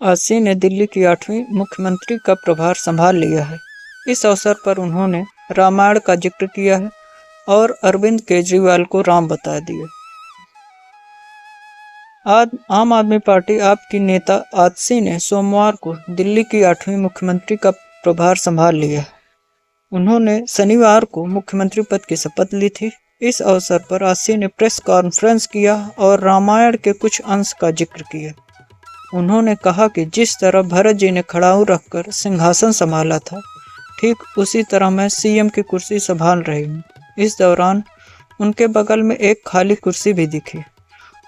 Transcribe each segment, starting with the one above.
आसी ने दिल्ली की 8वीं मुख्यमंत्री का प्रभार संभाल लिया है। इस अवसर पर उन्होंने रामायण का जिक्र किया है और अरविंद केजरीवाल को राम बता दिया। आज आम आदमी पार्टी आप की नेता आतिशी ने सोमवार को दिल्ली की 8वीं मुख्यमंत्री का प्रभार संभाल लिया है। उन्होंने शनिवार को मुख्यमंत्री पद की शपथ ली थी। इस अवसर पर आतिशी ने प्रेस कॉन्फ्रेंस किया और रामायण के कुछ अंश का जिक्र किया। उन्होंने कहा कि जिस तरह भरत जी ने खड़ाऊ रखकर सिंहासन संभाला था, ठीक उसी तरह मैं सीएम की कुर्सी संभाल रही हूँ। इस दौरान उनके बगल में एक खाली कुर्सी भी दिखी।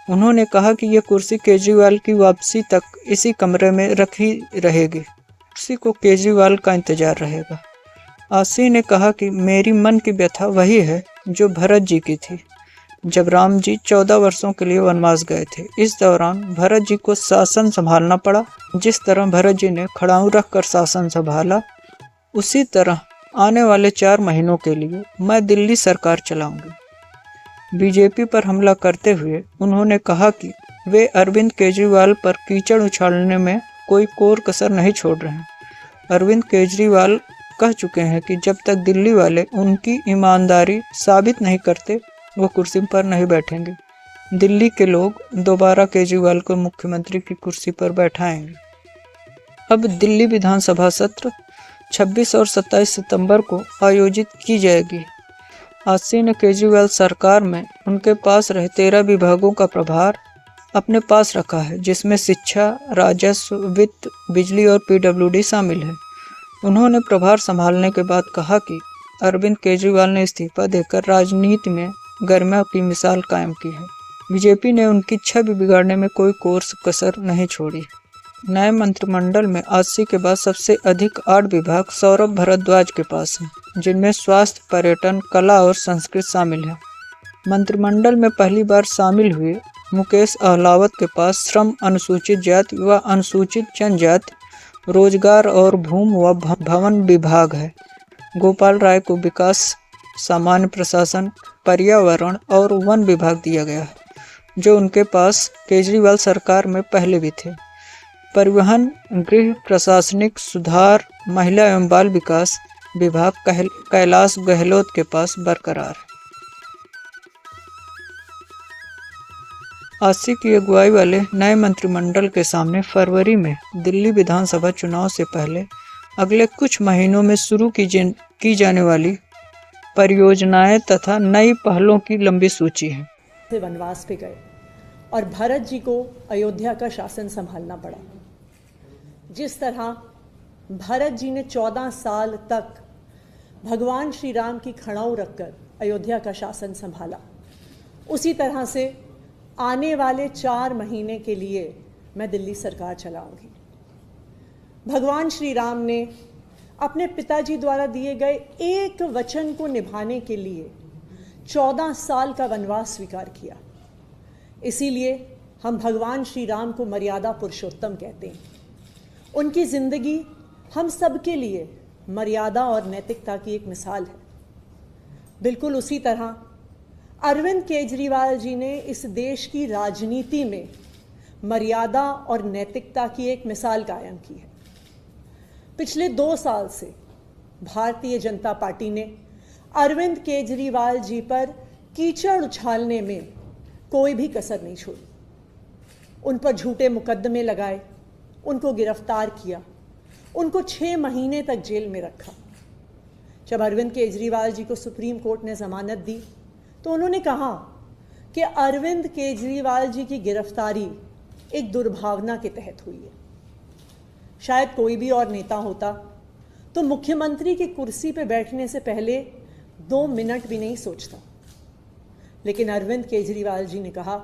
उन्होंने कहा कि यह कुर्सी केजरीवाल की वापसी तक इसी कमरे में रखी रहेगी। कुर्सी को केजरीवाल का इंतजार रहेगा। आतिशी ने कहा कि मेरी मन की व्यथा वही है जो भरत जी की थी, जब राम जी 14 वर्षों के लिए वनवास गए थे। इस दौरान भरत जी को शासन संभालना पड़ा। जिस तरह भरत जी ने खड़ाऊ रखकर शासन संभाला, उसी तरह आने वाले 4 महीनों के लिए मैं दिल्ली सरकार चलाऊंगी। बीजेपी पर हमला करते हुए उन्होंने कहा कि वे अरविंद केजरीवाल पर कीचड़ उछालने में कोई कोर कसर नहीं छोड़ रहे हैं। अरविंद केजरीवाल कह चुके हैं कि जब तक दिल्ली वाले उनकी ईमानदारी साबित नहीं करते, वो कुर्सी पर नहीं बैठेंगे। दिल्ली के लोग दोबारा केजरीवाल को मुख्यमंत्री की कुर्सी पर बैठाएंगे। अब दिल्ली विधानसभा सत्र 26 और 27 सितंबर को आयोजित की जाएगी। आतिशी ने केजरीवाल सरकार में उनके पास रहे 13 विभागों का प्रभार अपने पास रखा है, जिसमें शिक्षा, राजस्व, वित्त, बिजली और पीडब्ल्यूडी शामिल है। उन्होंने प्रभार संभालने के बाद कहा कि अरविंद केजरीवाल ने इस्तीफा देकर राजनीति में गरिमा की मिसाल कायम की है। बीजेपी ने उनकी छवि बिगाड़ने में कोई कोर कसर नहीं छोड़ी। नए मंत्रिमंडल में आतिशी के बाद सबसे अधिक 8 विभाग सौरभ भारद्वाज के पास हैं, जिनमें स्वास्थ्य, पर्यटन, कला और संस्कृत शामिल है। मंत्रिमंडल में पहली बार शामिल हुए मुकेश अहलावत के पास श्रम, अनुसूचित जाति व अनुसूचित जनजाति, रोजगार और भूमि व भवन विभाग है। गोपाल राय को विकास, सामान्य प्रशासन, पर्यावरण और वन विभाग दिया गया है, जो उनके पास केजरीवाल सरकार में पहले भी थे। परिवहन, गृह, प्रशासनिक सुधार, महिला एवं बाल विकास विभाग कैलाश गहलोत के पास बरकरार है। आतिशी की अगुवाई वाले नए मंत्रिमंडल के सामने फरवरी में दिल्ली विधानसभा चुनाव से पहले अगले कुछ महीनों में शुरू की जाने वाली परियोजनाएं तथा नई पहलों की लंबी सूची है। वनवास पे गए और भरत जी को अयोध्या का शासन संभालना पड़ा। जिस तरह भरत जी ने 14 साल तक भगवान श्री राम की खड़ाऊ रखकर अयोध्या का शासन संभाला, उसी तरह से आने वाले 4 महीने के लिए मैं दिल्ली सरकार चलाऊंगी। भगवान श्री राम ने अपने पिताजी द्वारा दिए गए एक वचन को निभाने के लिए 14 साल का वनवास स्वीकार किया। इसीलिए हम भगवान श्री राम को मर्यादा पुरुषोत्तम कहते हैं। उनकी जिंदगी हम सब के लिए मर्यादा और नैतिकता की एक मिसाल है। बिल्कुल उसी तरह अरविंद केजरीवाल जी ने इस देश की राजनीति में मर्यादा और नैतिकता की एक मिसाल कायम की है। पिछले 2 साल से भारतीय जनता पार्टी ने अरविंद केजरीवाल जी पर कीचड़ उछालने में कोई भी कसर नहीं छोड़ी। उन पर झूठे मुकदमे लगाए, उनको गिरफ्तार किया, उनको 6 महीने तक जेल में रखा। जब अरविंद केजरीवाल जी को सुप्रीम कोर्ट ने जमानत दी तो उन्होंने कहा कि अरविंद केजरीवाल जी की गिरफ्तारी एक दुर्भावना के तहत हुई है। शायद कोई भी और नेता होता तो मुख्यमंत्री की कुर्सी पर बैठने से पहले 2 मिनट भी नहीं सोचता, लेकिन अरविंद केजरीवाल जी ने कहा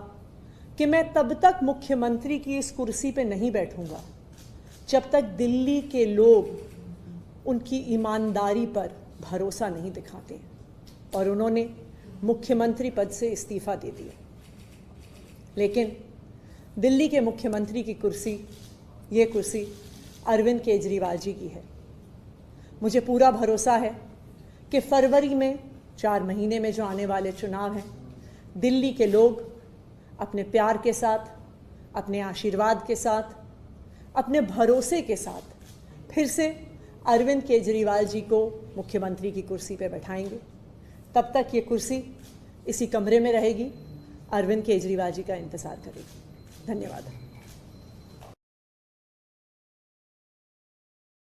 कि मैं तब तक मुख्यमंत्री की इस कुर्सी पर नहीं बैठूंगा जब तक दिल्ली के लोग उनकी ईमानदारी पर भरोसा नहीं दिखाते। और उन्होंने मुख्यमंत्री पद से इस्तीफा दे दिया। लेकिन दिल्ली के मुख्यमंत्री की कुर्सी, ये कुर्सी अरविंद केजरीवाल जी की है। मुझे पूरा भरोसा है कि फरवरी में 4 महीने में जो आने वाले चुनाव हैं, दिल्ली के लोग अपने प्यार के साथ, अपने आशीर्वाद के साथ, अपने भरोसे के साथ फिर से अरविंद केजरीवाल जी को मुख्यमंत्री की कुर्सी पर बैठाएंगे। तब तक ये कुर्सी इसी कमरे में रहेगी, अरविंद केजरीवाल जी का इंतज़ार करेगी। धन्यवाद।